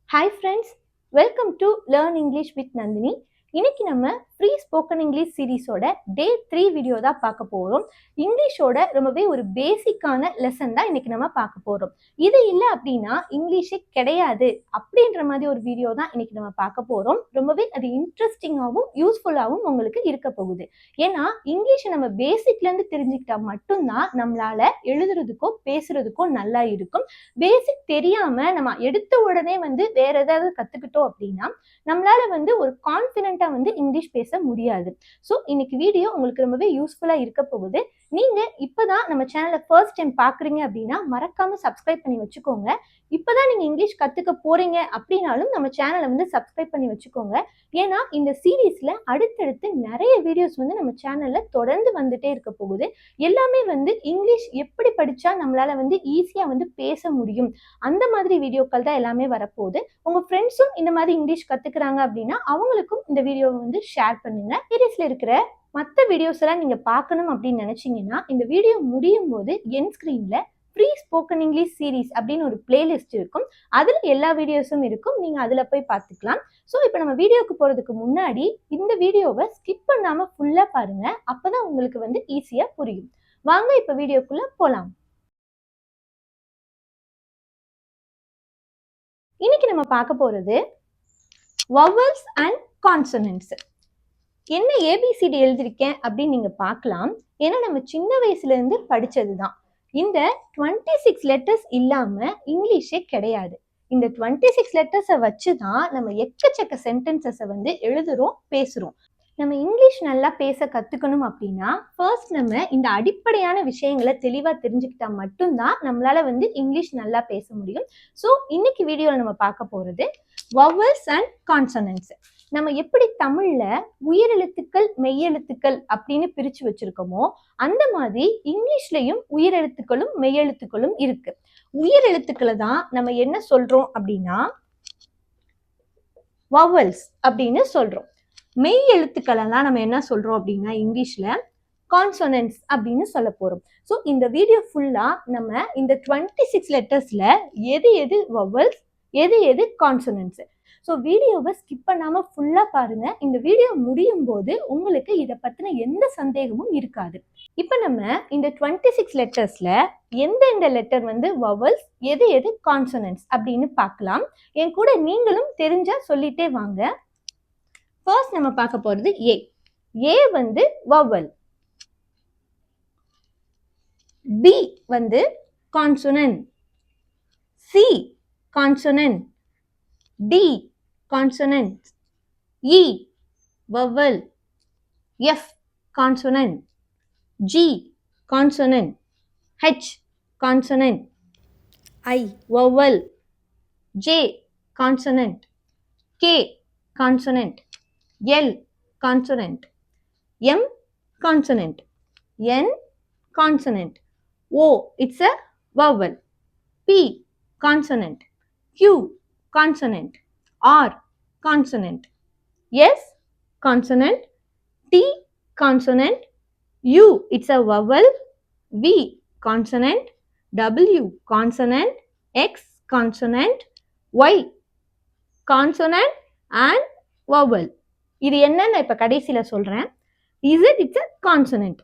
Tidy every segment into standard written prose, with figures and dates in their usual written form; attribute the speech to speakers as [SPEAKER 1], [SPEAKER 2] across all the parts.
[SPEAKER 1] Hi friends, welcome to Learn English with Nandini. இன்னைக்கு நம்ம free spoken English சீரீஸோட டே 3 video தான் பார்க்க போகிறோம். இங்கிலீஷோட ரொம்பவே ஒரு பேசிக்கான லெசன் தான் இன்னைக்கு நம்ம பார்க்க போகிறோம். இது இல்லை அப்படின்னா இங்கிலீஷே கிடையாது அப்படின்ற மாதிரி ஒரு வீடியோ தான் இன்னைக்கு நம்ம பார்க்க போகிறோம். ரொம்பவே அது இன்ட்ரெஸ்டிங்காகவும் யூஸ்ஃபுல்லாகவும் உங்களுக்கு இருக்க போகுது. ஏன்னா இங்கிலீஷை நம்ம பேசிக்லேருந்து தெரிஞ்சுக்கிட்டா மட்டும்தான் நம்மளால எழுதுறதுக்கோ பேசுறதுக்கோ நல்லா இருக்கும். பேசிக் தெரியாமல் நம்ம எடுத்த உடனே வேற ஏதாவது கற்றுக்கிட்டோம் அப்படின்னா நம்மளால ஒரு கான்ஃபிடென்ட்டா இங்கிலீஷ் பேச முடியாது. ஸோ இன்னைக்கு வீடியோ உங்களுக்கு ரொம்பவே யூஸ்ஃபுல்லா இருக்க போகுது. நீங்க இப்பதான் நம்ம சேனலை ஃபர்ஸ்ட் டைம் பாக்குறீங்க அப்படின்னா மறக்காம சப்ஸ்கிரைப் பண்ணி வச்சுக்கோங்க. இப்பதான் நீங்க இங்கிலீஷ் கத்துக்க போறீங்க அப்படின்னாலும் நம்ம சேனலை சப்ஸ்கிரைப் பண்ணி வச்சுக்கோங்க. ஏன்னா இந்த சீரீஸ்ல அடுத்தடுத்து நிறைய வீடியோஸ் நம்ம சேனல்ல தொடர்ந்து வந்துட்டே இருக்க போகுது. எல்லாமே இங்கிலீஷ் எப்படி படிச்சா நம்மளால ஈஸியா பேச முடியும் அந்த மாதிரி வீடியோக்கள் தான் எல்லாமே வரப்போகுது. உங்க ஃப்ரெண்ட்ஸும் இந்த மாதிரி இங்கிலீஷ் கத்துக்கிறாங்க அப்படின்னா அவங்களுக்கும் இந்த வீடியோவை ஷேர் பண்ணுங்க. சீரீஸ்ல இருக்கிற மற்ற வீடியோஸ் எல்லாம் நீங்க பார்க்கணும் அப்படின்னு நினைச்சீங்கன்னா இந்த வீடியோ முடியும் போது என் ஸ்கிரீன்ல ஃப்ரீ ஸ்போக்கன் இங்கிலீஷ் சீரீஸ் அப்படின்னு ஒரு பிளேலிஸ்ட் இருக்கும். அதுல எல்லா வீடியோஸும் இருக்கும். நீங்க அதுல போய் பார்த்துக்கலாம். ஸோ இப்போ நம்ம வீடியோக்கு போறதுக்கு முன்னாடி இந்த வீடியோவை ஸ்கிப் பண்ணாம ஃபுல்லா பாருங்க. அப்பதான் உங்களுக்கு ஈஸியா புரியும். வாங்க இப்ப வீடியோக்குள்ள போலாம். இன்னைக்கு நம்ம பார்க்க போறது vowels and consonants. என்ன ஏபிசிடி எழுதியிருக்கேன் அப்படின்னு நீங்க பார்க்கலாம். ஏன்னா நம்ம சின்ன வயசுல இருந்து படிச்சதுதான். இந்த 26 லெட்டர்ஸ் இல்லாம இங்கிலீஷே கிடையாது. இந்த 26 லெட்டர்ஸை வச்சுதான் நம்ம எக்கச்சக்க சென்டென்சஸை எழுதுறோம், பேசுறோம். நம்ம இங்கிலீஷ் நல்லா பேச கத்துக்கணும் அப்படின்னா ஃபர்ஸ்ட் நம்ம இந்த அடிப்படையான விஷயங்களை தெளிவா தெரிஞ்சுக்கிட்டா மட்டும்தான் நம்மளால இங்கிலீஷ் நல்லா பேச முடியும். ஸோ இன்னைக்கு வீடியோவில் நம்ம பார்க்க போறது vowels and consonants. நம்ம எப்படி தமிழ்ல உயிரெழுத்துக்கள் மெய்யெழுத்துக்கள் அப்படின்னு பிரிச்சு வச்சிருக்கோமோ அந்த மாதிரி இங்கிலீஷ்லயும் உயிரெழுத்துக்களும் மெய்யெழுத்துக்களும் இருக்கு. உயிரெழுத்துக்களை தான் நம்ம என்ன சொல்றோம் அப்படின்னா vowels அப்படின்னு சொல்றோம். மெய் எழுத்துக்களை தான் நம்ம என்ன சொல்றோம் அப்படின்னா இங்கிலீஷ்ல கான்சோனன்ட்ஸ் அப்படின்னு சொல்ல போறோம். ஸோ இந்த வீடியோ ஃபுல்லா நம்ம இந்த 26 லெட்டர்ஸ்ல எது எது vowels, எது எது கான்சோனன்ட்ஸ். ஸோ வீடியோவை ஸ்கிப் பண்ணாம ஃபுல்லா பாருங்க. இந்த வீடியோ முடியும் போது உங்களுக்கு இதை பத்தின எந்த சந்தேகமும் இருக்காது. இப்போ நம்ம இந்த 26 லெட்டர்ஸ்ல எந்தெந்த லெட்டர் vowels, எது எது கான்சோனன்ட்ஸ் அப்படின்னு பார்க்கலாம். என் கூட நீங்களும் தெரிஞ்சா சொல்லிட்டே வாங்க. ஃபர்ஸ்ட் நம்ம பார்க்க போறது A. A vowel. B consonant. C consonant. D consonant. E vowel. F consonant. G consonant. H consonant. I vowel. J consonant. K consonant. L consonant. M consonant. N consonant. O it's a vowel. P consonant. Q consonant. R consonant. S consonant. T consonant. U it's a vowel. V consonant. W consonant. X consonant. Y consonant and vowel. இது என்னன்னு இப்ப கடைசியில சொல்றேன். It's a consonant.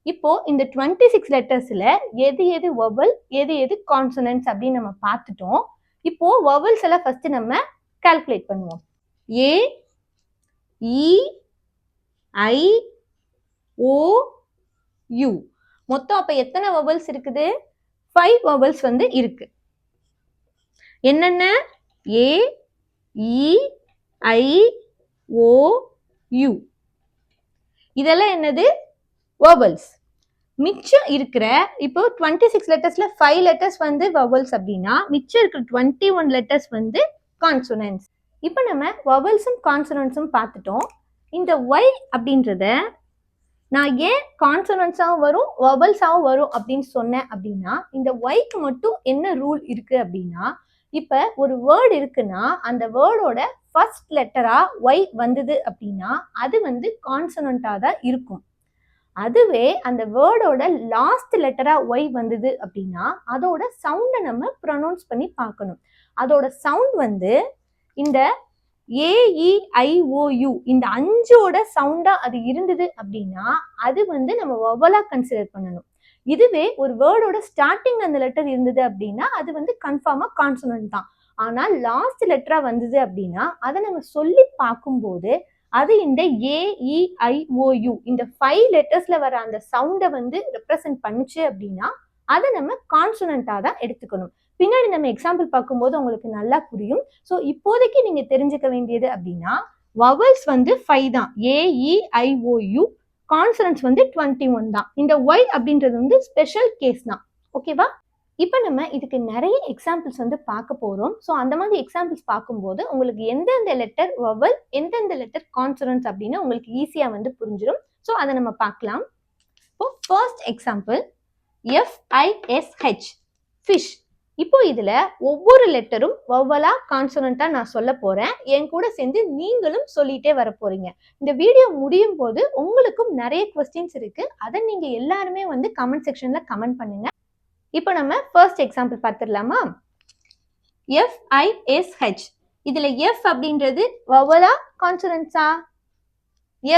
[SPEAKER 1] இப்போ இந்த 26 லெட்டர்ஸ்ல எது எது vowel, எது எது consonants அப்படின்னு நம்ம பார்த்துட்டோம். இப்போ vowels எல்லாம் ஃபர்ஸ்ட் நம்ம கால்குலேட் பண்ணுவோம். ஏ, இ, ஐ, ஓ, யூ. மொத்தம் அப்ப எத்தனை vowels இருக்குது? 5 vowels இருக்கு. என்னென்ன? ஏ, இ, ஐ, ஓ, யூ. இதெல்லாம் என்னது? vowels. மிச்சம் இருக்கிற இப்போ 26 லெட்டர்ஸ்ல 5 லெட்டர்ஸ் vowels அப்படின்னா மிச்சம் இருக்கிற 21 லெட்டர்ஸ் கான்சோனன்ட்ஸ். இப்போ நம்ம vowelsம் கான்சோனன்ட்ஸும் பார்த்துட்டோம். இந்த y அப்படின்றத நான் ஏன் கான்சோனன்ட்ஸாகவும் வரும் vowelsஆகவும் வரும் அப்படின்னு சொன்னேன் அப்படின்னா இந்த yக்கு மட்டும் என்ன ரூல் இருக்கு அப்படின்னா இப்ப ஒரு வேர்டு இருக்குன்னா அந்த வேர்டோட ஃபர்ஸ்ட் லெட்டரா ஒய் வந்தது அப்படின்னா அது கான்சனண்டா தான் இருக்கும். அதுவே அந்த வேர்டோட லாஸ்ட் லெட்டரா ஒய் வந்தது அப்படின்னா அதோட சவுண்டை நம்ம ப்ரொனவுன்ஸ் பண்ணி பார்க்கணும். அதோட சவுண்ட் இந்த AEIOU இந்த 5ஓட சவுண்டா அது இருந்தது அப்படின்னா அது வந்து நம்ம வவலா கன்சிடர் பண்ணணும். இதுவே ஒரு வேர்டோட ஸ்டார்டிங் அந்த லெட்டர் இருந்தது அப்படின்னா அது வந்து கன்ஃபார்மா கான்சனன்ட் தான். ஆனால் லாஸ்ட் லெட்டரா வந்தது அப்படின்னா அதை நம்ம சொல்லி பார்க்கும்போது அது இந்த AEIOU இந்த 5 லெட்டர்ஸ்ல வர அந்த சவுண்டை வந்து ரெப்ரசென்ட் பண்ணுச்சு அப்படின்னா அதை நம்ம கான்சனண்டா தான் எடுத்துக்கணும். பின்னாடி நம்ம எக்ஸாம்பிள் பார்க்கும்போது உங்களுக்கு நல்லா புரியும். ஸோ இப்போதைக்கு நீங்க தெரிஞ்சுக்க வேண்டியது அப்படின்னா வவல்ஸ் வந்து 5 தான், AEIOU. கான்சனன்ட்ஸ் வந்து 21 தான். இந்த Y அப்படின்றது வந்து ஸ்பெஷல் கேஸ் தான். ஓகேவா? இப்போ நம்ம இதுக்கு நிறைய எக்ஸாம்பிள்ஸ் வந்து பார்க்க போறோம். ஸோ அந்த மாதிரி எக்ஸாம்பிள்ஸ் பார்க்கும்போது உங்களுக்கு எந்தெந்த லெட்டர் வவல் எந்தெந்த லெட்டர் கான்சனன்ட்ஸ் அப்படின்னு உங்களுக்கு ஈஸியா வந்து புரிஞ்சிடும். ஸோ அதை நம்ம பார்க்கலாம். இப்போ ஃபர்ஸ்ட் எக்ஸாம்பிள் FISH ஃபிஷ். இப்போ இதுல ஒவ்வொரு லெட்டரும் வவலா கான்சனண்டா நான் சொல்ல போறேன். என் கூட சேர்ந்து நீங்களும் சொல்லிட்டே வர போறீங்க. இந்த வீடியோ முடியும் போது உங்களுக்கும் நிறைய கொஸ்டின்ஸ் இருக்கு. அதை நீங்க எல்லாருமே வந்து கமெண்ட் செக்ஷன்ல கமெண்ட் பண்ணுங்க. இப்போ நம்ம ஃபர்ஸ்ட் எக்ஸாம்பிள் பார்த்துடலாமா? FISH. இதுல F அப்படின்றது வவலா கான்சனன்ட்ஸா?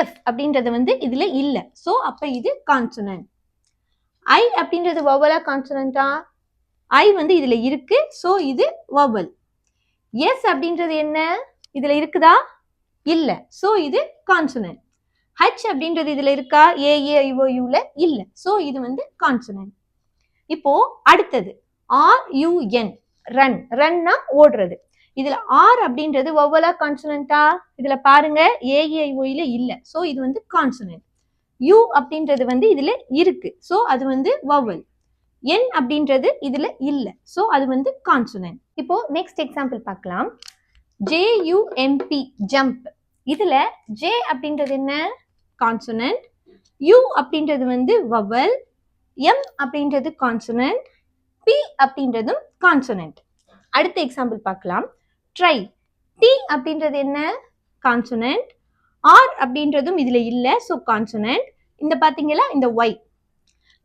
[SPEAKER 1] F அப்படின்றது வந்து இதுல இல்ல. சோ அப்ப இது கான்சனன்ட். I அப்படின்றது வவலா கான்சனன்ட்டா? I வந்து இதுல இருக்கு. சோ இது வவல். S அப்படின்றது என்ன? இதுல இருக்குதா? இல்ல. சோ இது கான்சனன்ட். H அப்படின்றது இதுல இருக்கா? AEIOUல இல்ல. சோ இது வந்து கான்சனன்ட். இப்போ அடுத்தது RUN ரன். ரன்னா ஓடுறது. இதுல R அப்படின்றது வவலா கான்சனன்ட்டா? இதுல பாருங்க AEIOUல இல்ல. சோ இது வந்து கான்சனன்ட். U அப்படின்றது வந்து இதுல இருக்கு. சோ அது வந்து வவல். N அப்படின்றது இதுல இல்ல. சோ அது வந்து கான்சனன்ட். இப்போ நெக்ஸ்ட் எக்ஸாம்பிள் பார்க்கலாம். JUMP jump. இதுல J அப்படின்றது என்ன? கான்சனன்ட். U அப்படின்றது வந்து வவல். M அப்படின்றது கான்சனன்ட். P அப்படின்றதும் கான்சனன்ட். அடுத்த எக்ஸாம்பிள் பார்க்கலாம். ட்ரை. T அப்படின்றது என்ன? கான்சனன்ட். R அப்படின்றதும் இதுல இல்ல. So consonant. இந்த பாத்தீங்களா இந்த Y.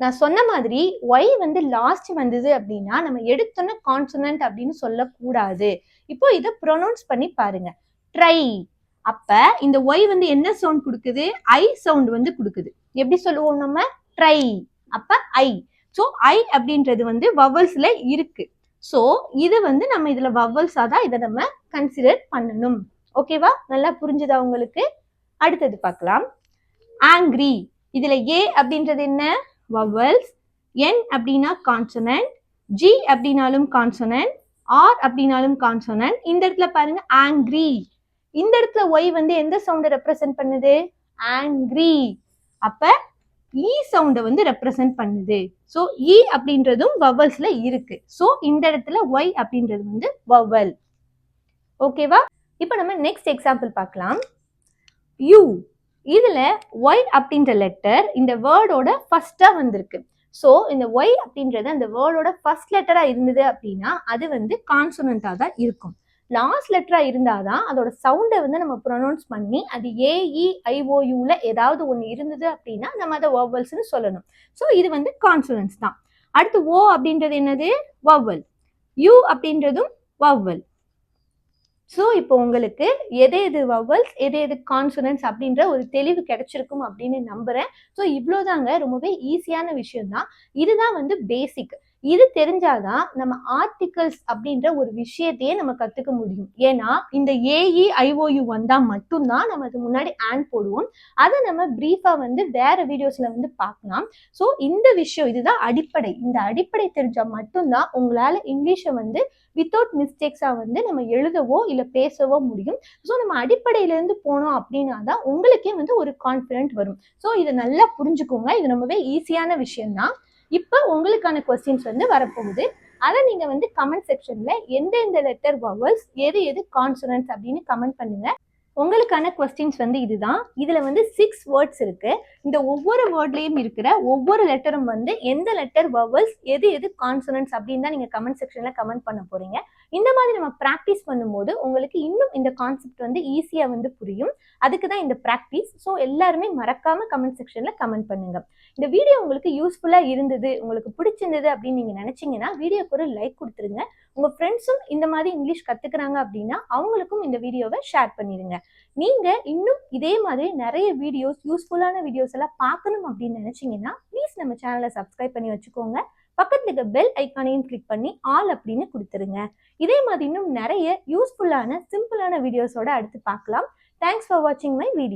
[SPEAKER 1] நான் சொன்ன மாதிரி Y வந்து லாஸ்ட் வந்தது அப்படின்னா நம்ம எடுத்தோன்ன கான்சனன்ட் அப்படின்னு சொல்லக்கூடாது. இப்போ இதை ப்ரொனவுன்ஸ் பண்ணி பாருங்க. ட்ரை. அப்ப இந்த Y வந்து என்ன சவுண்ட் கொடுக்குது? I சவுண்ட் வந்து கொடுக்குது. எப்படி சொல்லுவோம் நம்ம? ட்ரை. அப்ப I. ஸோ I அப்படின்றது வந்து வவல்ஸ்ல இருக்கு. ஸோ இது வந்து நம்ம இதுல வவல்ஸா தான் இதை நம்ம கன்சிடர் பண்ணணும். ஓகேவா? நல்லா புரிஞ்சுதா உங்களுக்கு? அடுத்தது பார்க்கலாம். ஆங்கிரி. இதுல A அப்படின்றது என்ன? வவல்ஸ். N அப்படின்னா கான்சனன்ட். G அப்படின்னாலும் கான்சனன்ட். R அப்படின்னாலும் கான்சனன்ட். இந்த இடத்துல பாருங்க ஆங்கிரி. இந்த இடத்துல Y வந்து எந்த சவுண்டை ரெப்ரசென்ட் பண்ணுது? ஆங்கிரி. அப்ப E சவுண்டை வந்து ரெப்ரசென்ட் பண்ணுது. ஸோ E அப்படின்றதும் வவல்ஸ்ல இருக்கு. ஸோ இந்த இடத்துல Y அப்படின்றது வந்து வவல். ஓகேவா? இப்போ நம்ம நெக்ஸ்ட் எக்ஸாம்பிள் பார்க்கலாம். U. இதுல Y அப்படின்ற லெட்டர் இந்த வேர்டோட ஃபர்ஸ்டா வந்திருக்கு. ஸோ இந்த Y அப்படின்றது அந்த வேர்டோட ஃபர்ஸ்ட் லெட்டரா இருந்தது அப்படின்னா அது வந்து கான்சனண்டா தான் இருக்கும். லாஸ்ட் லெட்டரா இருந்தாதான் அதோட சவுண்டை வந்து நம்ம ப்ரொனவுன்ஸ் பண்ணி அது AEIOUல ஏதாவது ஒன்று இருந்தது அப்படின்னா நம்ம அதை வவல்ஸ்னு சொல்லணும். ஸோ இது வந்து கான்சனன்ட்ஸ் தான். அடுத்து O அப்படின்றது என்னது? வவல். U அப்படின்றதும் வவல். ஸோ இப்போ உங்களுக்கு எது எது வவல்ஸ் எது எது கான்சனன்ட்ஸ் அப்படின்ற ஒரு தெளிவு கிடைச்சிருக்கும் அப்படின்னு நம்புறேன். ஸோ இவ்வளோதாங்க, ரொம்பவே ஈஸியான விஷயம் தான். இதுதான் வந்து பேசிக். இது தெரிஞ்சாதான் நம்ம ஆர்டிகல்ஸ் அப்படின்ற ஒரு விஷயத்தையே நம்ம கத்துக்க முடியும். ஏன்னா இந்த AEIOU வந்தா மட்டும்தான் நம்ம அது முன்னாடி ஆண்ட் போடுவோம். அதை நம்ம பிரீஃபா வந்து வேற வீடியோஸ்ல வந்து பார்க்கலாம். ஸோ இந்த விஷயம் இதுதான் அடிப்படை. இந்த அடிப்படை தெரிஞ்சா மட்டும்தான் உங்களால இங்கிலீஷை வந்து வித்தவுட் மிஸ்டேக்ஸா வந்து நம்ம எழுதவோ இல்ல பேசவோ முடியும். ஸோ நம்ம அடிப்படையில இருந்து போனோம் அப்படின்னா தான் உங்களுக்கே வந்து ஒரு கான்ஃபிடென்ட் வரும். ஸோ இதை நல்லா புரிஞ்சுக்கோங்க. இது ரொம்பவே ஈஸியான விஷயம் தான். இப்போ உங்களுக்கான கொஸ்டின்ஸ் வந்து வரப்போகுது. அதை நீங்க வந்து கமெண்ட் செக்ஷன்ல எந்தெந்த லெட்டர் வவல்ஸ் எது எது கான்சனன்ட்ஸ் அப்படின்னு கமெண்ட் பண்ணுங்க. உங்களுக்கான கொஸ்டின்ஸ் வந்து இதுதான். இதுல வந்து 6 வேர்ட்ஸ் இருக்கு. இந்த ஒவ்வொரு வேர்ட்லயும் இருக்கிற ஒவ்வொரு லெட்டரும் வந்து எந்த லெட்டர் வவல்ஸ் எது எது கான்சனன்ட்ஸ் அப்படின்னு தான் நீங்க கமெண்ட் செக்ஷன்ல கமெண்ட் பண்ண போறீங்க. இந்த மாதிரி நம்ம ப்ராக்டிஸ் பண்ணும்போது உங்களுக்கு இன்னும் இந்த கான்செப்ட் வந்து ஈஸியாக வந்து புரியும். அதுக்கு தான் இந்த ப்ராக்டிஸ். ஸோ எல்லாருமே மறக்காம கமெண்ட் செக்ஷனில் கமெண்ட் பண்ணுங்க. இந்த வீடியோ உங்களுக்கு யூஸ்ஃபுல்லாக இருந்தது, உங்களுக்கு பிடிச்சிருந்தது அப்படின்னு நீங்கள் நினச்சிங்கன்னா வீடியோக்கு ஒரு லைக் கொடுத்துருங்க. உங்கள் ஃப்ரெண்ட்ஸும் இந்த மாதிரி இங்கிலீஷ் கற்றுக்குறாங்க அப்படின்னா அவங்களுக்கும் இந்த வீடியோவை ஷேர் பண்ணிடுங்க. நீங்கள் இன்னும் இதே மாதிரி நிறைய வீடியோஸ், யூஸ்ஃபுல்லான வீடியோஸ் எல்லாம் பார்க்கணும் அப்படின்னு நினச்சிங்கன்னா ப்ளீஸ் நம்ம சேனலை சப்ஸ்கிரைப் பண்ணி வச்சுக்கோங்க. பக்கத்துல இருக்க பெல் ஐக்கானையும் கிளிக் பண்ணி ஆல் அப்படின்னு கொடுத்துருங்க. இதே மாதிரி இன்னும் நிறைய யூஸ்ஃபுல்லான சிம்பிளான வீடியோஸோட அடுத்து பார்க்கலாம். தேங்க்ஸ் ஃபார் வாட்சிங் மை வீடியோ.